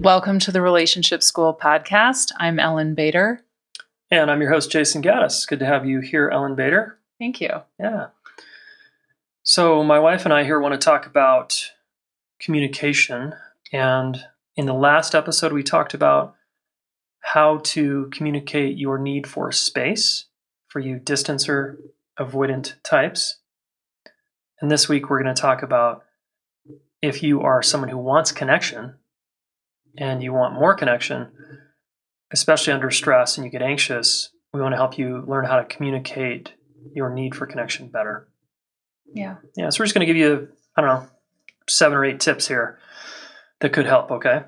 Welcome to the Relationship School podcast. I'm Ellen Boeder. And I'm your host, Jayson Gaddis. Good to have you here, Ellen Boeder. Thank you. Yeah. So my wife and I here want to talk about communication. And in the last episode, we talked about how to communicate your need for space for you distancer avoidant types. And this week, we're going to talk about if you are someone who wants connection and you want more connection, especially under stress and you get anxious, we want to help you learn how to communicate your need for connection better. Yeah. Yeah. So we're just going to give you, 7 or 8 tips here that could help. Okay.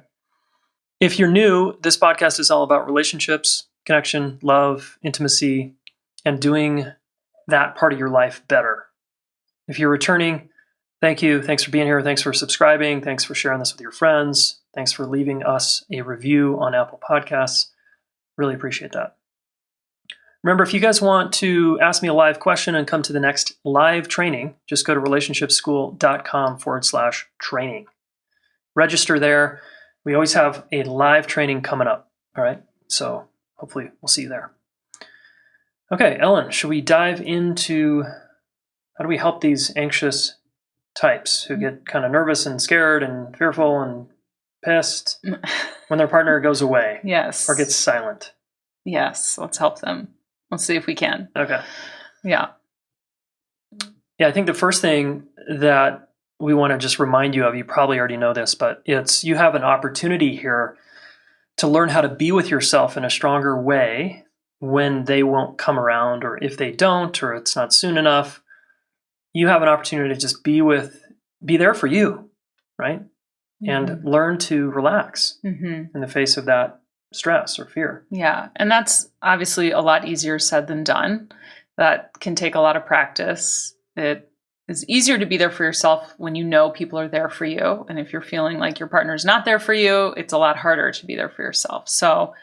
If you're new, this podcast is all about relationships, connection, love, intimacy, and doing that part of your life better. If you're returning, thank you. Thanks for being here. Thanks for subscribing. Thanks for sharing this with your friends. Thanks for leaving us a review on Apple Podcasts. Really appreciate that. Remember, if you guys want to ask me a live question and come to the next live training, just go to relationshipschool.com/training. Register there. We always have a live training coming up. All right. So hopefully we'll see you there. Okay, Ellen, should we dive into how do we help these anxious types who get kind of nervous and scared and fearful and pissed when their partner goes away? Yes. Or gets silent? Yes. Let's help them. Let's see if we can. Okay. Yeah. Yeah, I think the first thing that we want to just remind you of, you probably already know this, but it's you have an opportunity here to learn how to be with yourself in a stronger way when they won't come around, or if they don't, or it's not soon enough. You have an opportunity to just be there for you, right? Mm-hmm. And learn to relax in the face of that stress or fear. Yeah. And that's obviously a lot easier said than done. That can take a lot of practice. It is easier to be there for yourself when you know people are there for you. And if you're feeling like your partner's not there for you, it's a lot harder to be there for yourself. So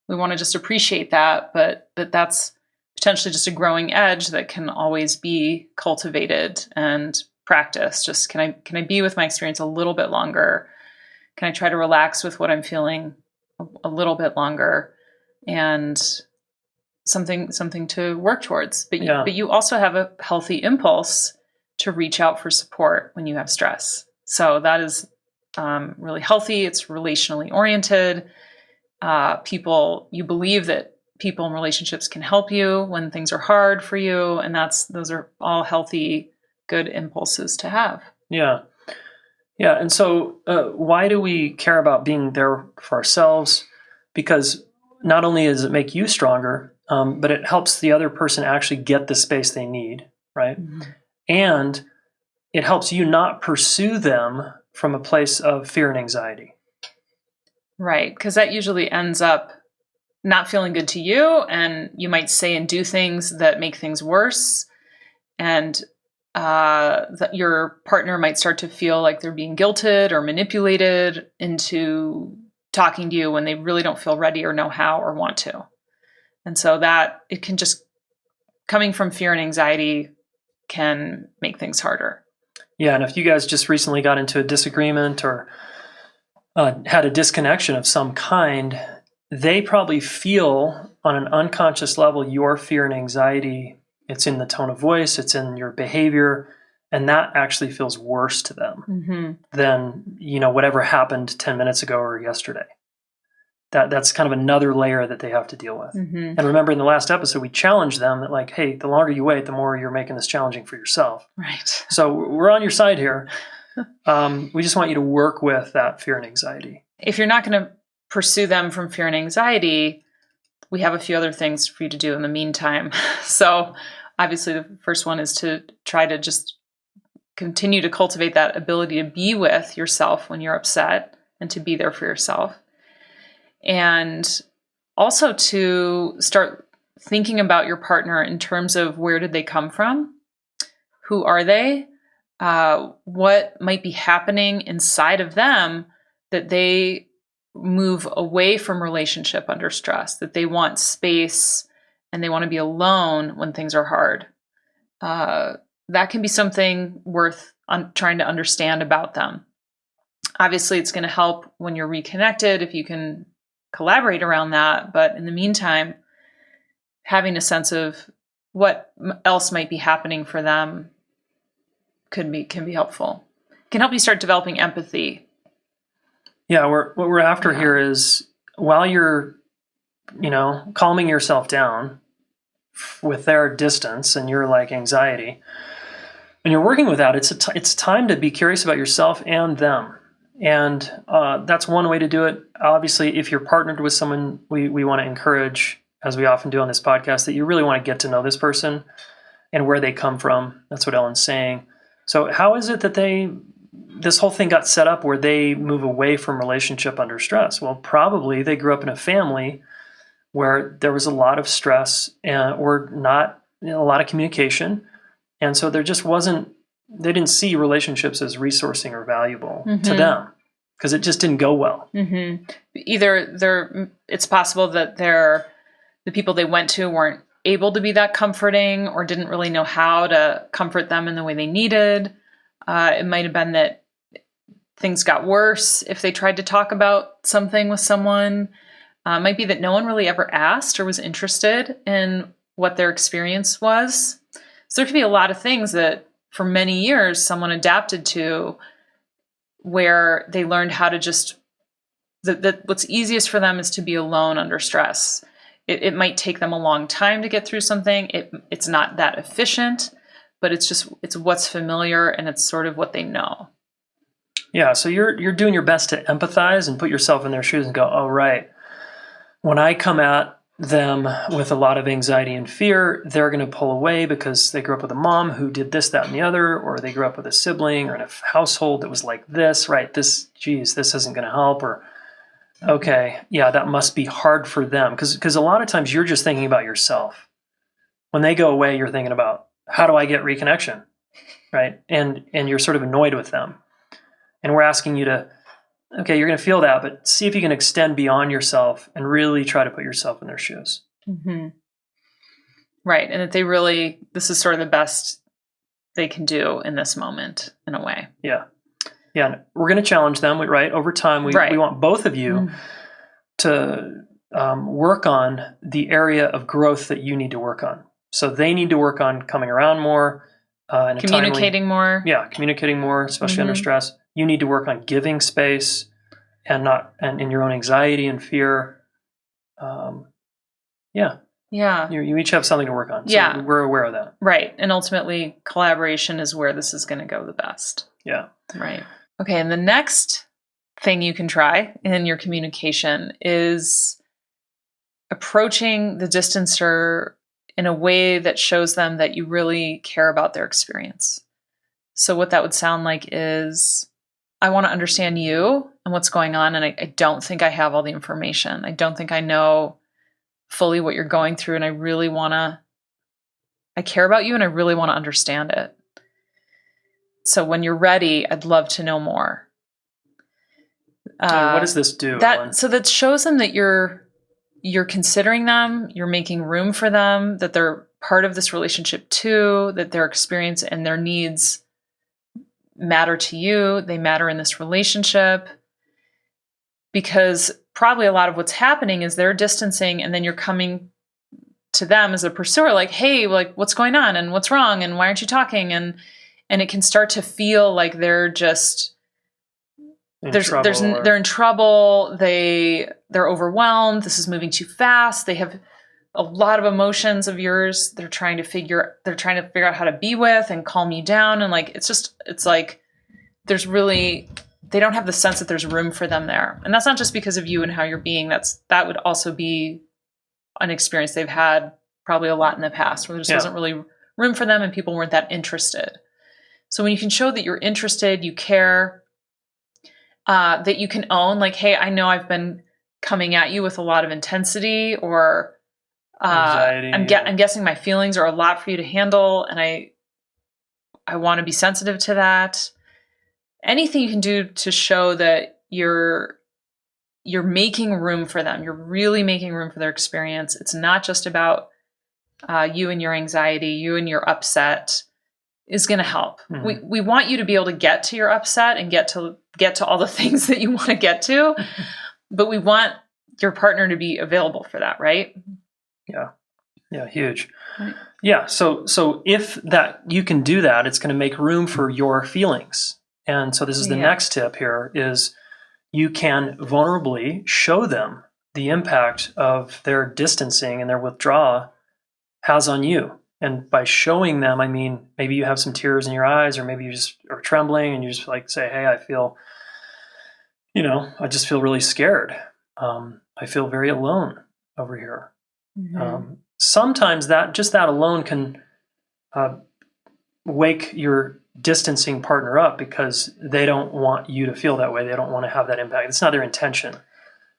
we want to just appreciate that, but that's potentially just a growing edge that can always be cultivated and practiced. Just can I be with my experience a little bit longer? Can I try to relax with what I'm feeling a little bit longer? And something to work towards. But you also have a healthy impulse to reach out for support when you have stress. So that is really healthy. It's relationally oriented. You believe that people in relationships can help you when things are hard for you. And those are all healthy, good impulses to have. Yeah. Yeah. And so why do we care about being there for ourselves? Because not only does it make you stronger, but it helps the other person actually get the space they need, right? Mm-hmm. And it helps you not pursue them from a place of fear and anxiety. Right, because that usually ends up not feeling good to you, and you might say and do things that make things worse, and that your partner might start to feel like they're being guilted or manipulated into talking to you when they really don't feel ready or know how or want to. And so that it can just, coming from fear and anxiety can make things harder. Yeah, and if you guys just recently got into a disagreement or had a disconnection of some kind, they probably feel on an unconscious level your fear and anxiety. It's in the tone of voice, it's in your behavior, and that actually feels worse to them than whatever happened 10 minutes ago or yesterday. That's kind of another layer that they have to deal with. Mm-hmm. And remember, in the last episode, we challenged them that, like, hey, the longer you wait, the more you're making this challenging for yourself. Right. So we're on your side here. We just want you to work with that fear and anxiety. If you're not going to pursue them from fear and anxiety, we have a few other things for you to do in the meantime. So obviously, the first one is to try to just continue to cultivate that ability to be with yourself when you're upset and to be there for yourself. And also to start thinking about your partner in terms of where did they come from? Who are they? What might be happening inside of them that they move away from relationship under stress, that they want space and they want to be alone when things are hard. That can be something worth trying to understand about them. Obviously, it's going to help when you're reconnected if you can collaborate around that. But in the meantime, having a sense of what else might be happening for them can be helpful. It can help you start developing empathy. Yeah, what we're after here is while you're, calming yourself down with their distance and your like anxiety, and you're working with that, it's time to be curious about yourself and them. And that's one way to do it. Obviously, if you're partnered with someone, we want to encourage, as we often do on this podcast, that you really want to get to know this person and where they come from. That's what Ellen's saying. So how is it that this whole thing got set up where they move away from relationship under stress? Well, probably they grew up in a family where there was a lot of stress or not a lot of communication. And so there just they didn't see relationships as resourcing or valuable to them because it just didn't go well. Mm-hmm. Either it's possible that the people they went to weren't able to be that comforting or didn't really know how to comfort them in the way they needed. It might have been that things got worse if they tried to talk about something with someone. It might be that no one really ever asked or was interested in what their experience was. So there could be a lot of things that for many years someone adapted to where they learned how to just, that what's easiest for them is to be alone under stress. It might take them a long time to get through something. It's not that efficient, but it's what's familiar and it's sort of what they know. Yeah, so you're doing your best to empathize and put yourself in their shoes and go, oh, right. When I come at them with a lot of anxiety and fear, they're going to pull away because they grew up with a mom who did this, that, and the other, or they grew up with a sibling or in a household that was like this, right? This isn't going to help, or okay, yeah, that must be hard for them. Because a lot of times you're just thinking about yourself. When they go away, you're thinking about, how do I get reconnection, right? And you're sort of annoyed with them. And we're asking you to, okay, you're going to feel that, but see if you can extend beyond yourself and really try to put yourself in their shoes. Mm-hmm. Right. And that this is sort of the best they can do in this moment, in a way. Yeah. Yeah. And we're going to challenge them, right? Over time, we want both of you to work on the area of growth that you need to work on. So they need to work on coming around more. Communicating more. Yeah, communicating more, especially under stress. You need to work on giving space and in your own anxiety and fear. Yeah. You each have something to work on. So we're aware of that. Right. And ultimately, collaboration is where this is going to go the best. Yeah. Right. Okay. And the next thing you can try in your communication is approaching the distancer in a way that shows them that you really care about their experience. So what that would sound like is, I want to understand you and what's going on, and I don't think I have all the information. I don't think I know fully what you're going through, and I care about you, and I really want to understand it. So when you're ready, I'd love to know more. What does this do? So that shows them that you're considering them, you're making room for them, that they're part of this relationship too, that their experience and their needs matter to you, they matter in this relationship. Because probably a lot of what's happening is they're distancing, and then you're coming to them as a pursuer, like, hey, like, what's going on and what's wrong and why aren't you talking? And it can start to feel like they're just they're in trouble. They're overwhelmed. This is moving too fast. They have a lot of emotions of yours. They're trying to figure out how to be with and calm you down. And like, it's like, they don't have the sense that there's room for them there. And that's not just because of you and how you're being. That would also be an experience they've had probably a lot in the past where there just wasn't really room for them and people weren't that interested. So when you can show that you're interested, you care, that you can own, like, hey, I know I've been coming at you with a lot of intensity or anxiety. I'm guessing my feelings are a lot for you to handle, and I want to be sensitive to that. Anything you can do to show that you're making room for them. You're really making room for their experience. It's not just about you and your anxiety, you and your upset. is going to help. Mhm. We want you to be able to get to your upset and get to all the things that you want to get to, but we want your partner to be available for that, right? Yeah. Yeah, huge. Right. Yeah, so if that you can do that, it's going to make room for your feelings. And so this is the next tip here is you can vulnerably show them the impact of their distancing and their withdrawal has on you. And by showing them, I mean, maybe you have some tears in your eyes, or maybe you just are trembling and you just like say, hey, I feel, I just feel really scared. I feel very alone over here. Mm-hmm. Sometimes that alone can wake your distancing partner up because they don't want you to feel that way. They don't want to have that impact. It's not their intention.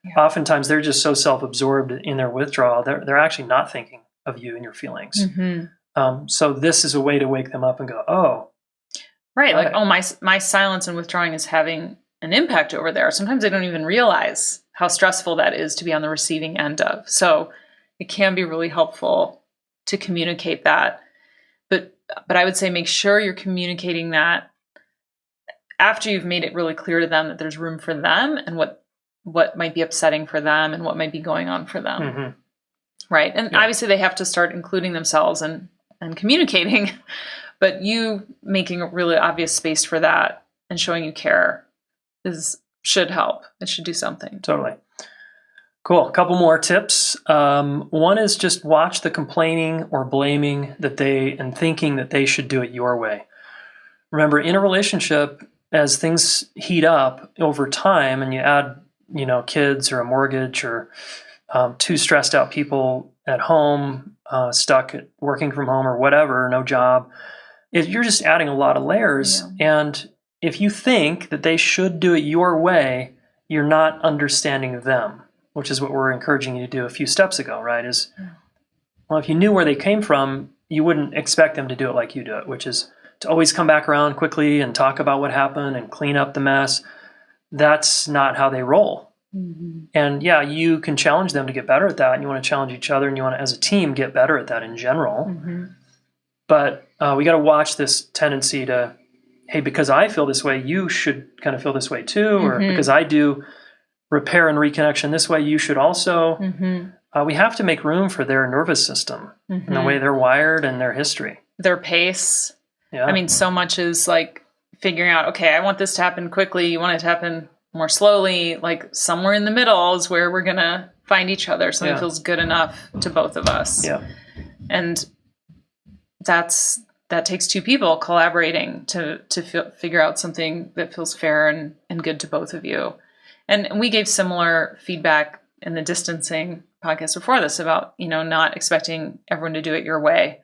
Yeah. Oftentimes they're just so self-absorbed in their withdrawal, they're actually not thinking of you and your feelings. Mm-hmm. So this is a way to wake them up and go, oh. Right. Like, oh, my silence and withdrawing is having an impact over there. Sometimes they don't even realize how stressful that is to be on the receiving end of. So it can be really helpful to communicate that. But I would say make sure you're communicating that after you've made it really clear to them that there's room for them and what might be upsetting for them and what might be going on for them. Mm-hmm. Right. And obviously they have to start including themselves and communicating, but you making a really obvious space for that and showing you care should help. It should do something. Totally. Cool. A couple more tips. One is just watch the complaining or blaming and thinking that they should do it your way. Remember, in a relationship, as things heat up over time and you add, kids or a mortgage or two stressed out people at home, stuck working from home or whatever, no job, you're just adding a lot of layers. Yeah. And if you think that they should do it your way, you're not understanding them, which is what we're encouraging you to do a few steps ago, right? Well, if you knew where they came from, you wouldn't expect them to do it like you do it, which is to always come back around quickly and talk about what happened and clean up the mess. That's not how they roll. Mm-hmm. And yeah, you can challenge them to get better at that, and you want to challenge each other, and you want to, as a team, get better at that in general. Mm-hmm. But we got to watch this tendency to, hey, because I feel this way, you should kind of feel this way too, or because I do repair and reconnection this way, you should also. Mm-hmm. We have to make room for their nervous system and the way they're wired and their history. Their pace. Yeah. I mean, so much is like figuring out, okay, I want this to happen quickly. You want it to happen more slowly. Like somewhere in the middle is where we're going to find each other. Something feels good enough to both of us. Yeah. And that takes two people collaborating to figure out something that feels fair and good to both of you. And we gave similar feedback in the distancing podcast before this about, not expecting everyone to do it your way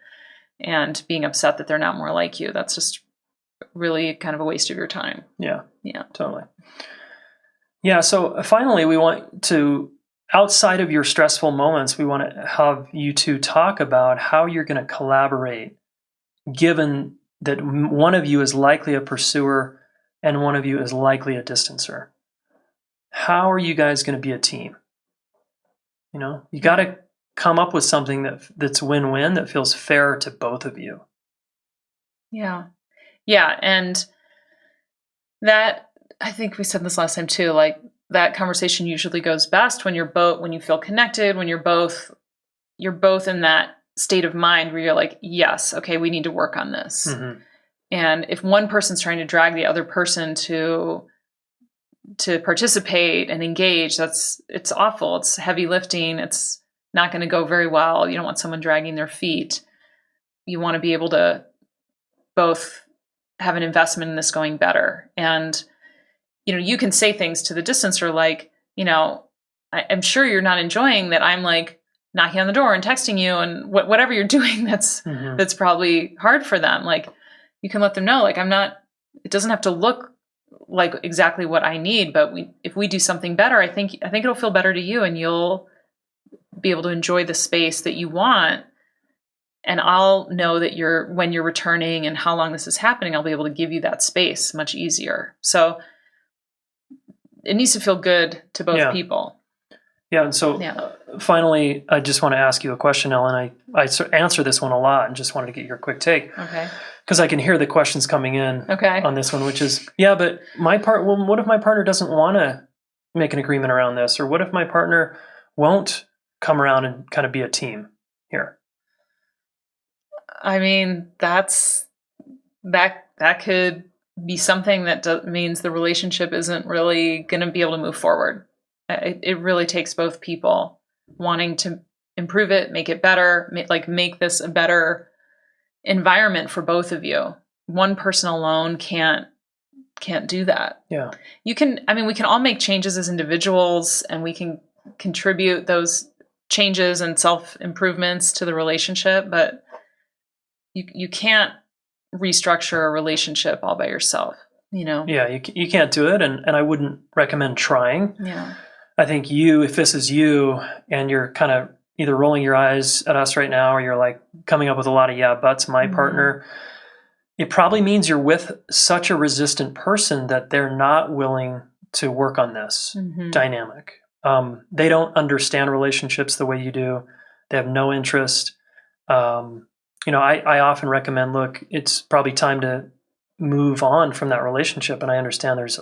and being upset that they're not more like you. That's just really kind of a waste of your time. Yeah. Yeah. Totally. Yeah. So finally, we want to, outside of your stressful moments, we want to have you two talk about how you're going to collaborate, given that one of you is likely a pursuer and one of you is likely a distancer. How are you guys going to be a team? You got to come up with something that's win-win, that feels fair to both of you. Yeah. Yeah. And that, I think we said this last time too, like that conversation usually goes best when when you feel connected, when you're both in that state of mind where you're like, yes, okay, we need to work on this. Mm-hmm. And if one person's trying to drag the other person to participate and engage, it's awful. It's heavy lifting. It's not going to go very well. You don't want someone dragging their feet. You want to be able to both have an investment in this going better. And, you can say things to the distancer like, I'm sure you're not enjoying that I'm like knocking on the door and texting you and whatever you're doing that's probably hard for them. Like you can let them know, like it doesn't have to look like exactly what I need, but if we do something better, I think it'll feel better to you and you'll be able to enjoy the space that you want. And I'll know that when you're returning and how long this is happening, I'll be able to give you that space much easier. So it needs to feel good to both people. Yeah. And so finally, I just want to ask you a question, Ellen. I answer this one a lot and just wanted to get your quick take. Okay. because I can hear the questions coming in Okay. on this one, which is, yeah, but what if my partner doesn't want to make an agreement around this? Or what if my partner won't come around and kind of be a team here? I mean, that could be something that means the relationship isn't really going to be able to move forward. It really takes both people wanting to improve it, make it better, make this a better environment for both of you. One person alone can't do that. Yeah. We can all make changes as individuals, and we can contribute those changes and self-improvements to the relationship, but you can't restructure a relationship all by yourself, Yeah, you can't do it, and I wouldn't recommend trying. Yeah. I think if this is you and you're kind of either rolling your eyes at us right now or you're like coming up with a lot of yeah buts, my partner, it probably means you're with such a resistant person that they're not willing to work on this dynamic. They don't understand relationships the way you do. They have no interest. I often recommend, look, it's probably time to move on from that relationship. And I understand there's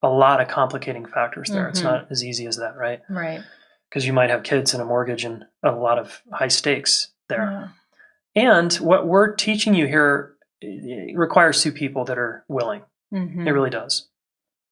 a lot of complicating factors there. It's not as easy as that, right? Right. Because you might have kids and a mortgage and a lot of high stakes there. Yeah. And what we're teaching you here requires two people that are willing. It really does.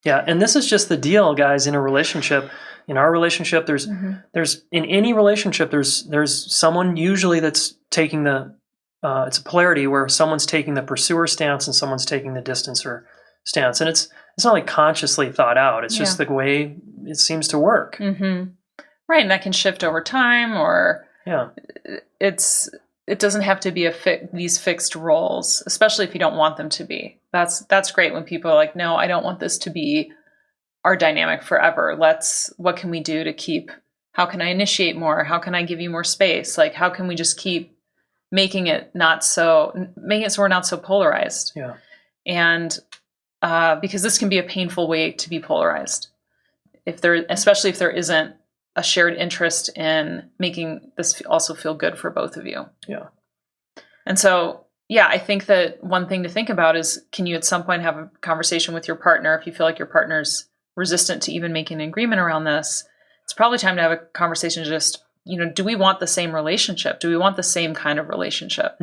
Yeah. And this is just the deal, guys, in a relationship. In our relationship, there's in any relationship, there's someone usually that's taking it's a polarity where someone's taking the pursuer stance and someone's taking the distancer stance. And it's not like consciously thought out. It's just the way it seems to work. Right. And that can shift over time, or it doesn't have to be these fixed roles, especially if you don't want them to be. That's great when people are like, no, I don't want this to be our dynamic forever. What can we do to how can I initiate more? How can I give you more space? Like, how can we just keep making it so we're not so polarized? Yeah. And because this can be a painful way to be polarized, especially if there isn't a shared interest in making this also feel good for both of you. Yeah. And so, I think that one thing to think about is, can you at some point have a conversation with your partner if you feel like your partner's resistant to even making an agreement around this? It's probably time to have a conversation. Just, do we want the same relationship? Do we want the same kind of relationship?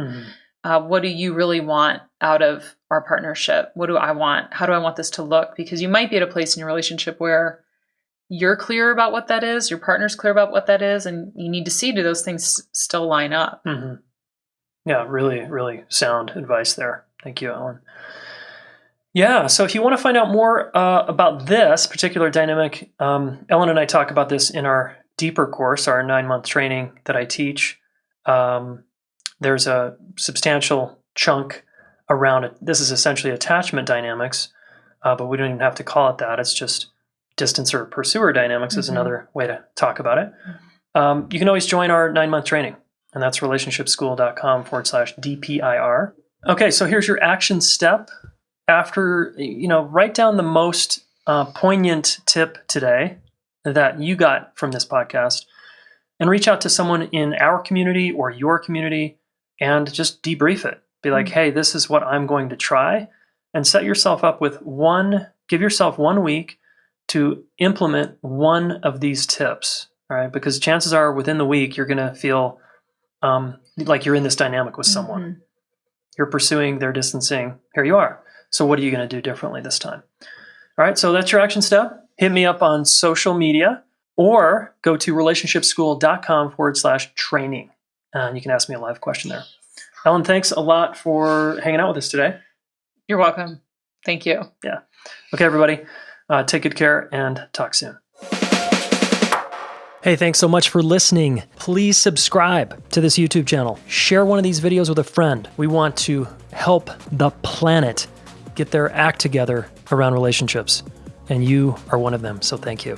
What do you really want out of our partnership? What do I want? How do I want this to look? Because you might be at a place in your relationship where you're clear about what that is, your partner's clear about what that is, and you need to see, do those things still line up? Yeah, really, really sound advice there. Thank you, Ellen. Yeah, so if you want to find out more about this particular dynamic, Ellen and I talk about this in our deeper course, our 9-month training that I teach. There's a substantial chunk around it. This is essentially attachment dynamics, but we don't even have to call it that. It's just distancer pursuer dynamics is another way to talk about it. You can always join our 9-month training, and that's relationshipschool.com/DPIR. Okay, so here's your action step. After, write down the most poignant tip today that you got from this podcast, and reach out to someone in our community or your community and just debrief it. Be like, hey, this is what I'm going to try, and set yourself up with give yourself 1 week to implement one of these tips, all right? Because chances are within the week, you're going to feel like you're in this dynamic with someone. You're pursuing, they're distancing, here you are. So what are you going to do differently this time? All right, so that's your action step. Hit me up on social media or go to relationshipschool.com/training. And you can ask me a live question there. Ellen, thanks a lot for hanging out with us today. You're welcome. Thank you. Yeah. Okay, everybody. Take good care and talk soon. Hey, thanks so much for listening. Please subscribe to this YouTube channel. Share one of these videos with a friend. We want to help the planet get their act together around relationships, and you are one of them, so thank you.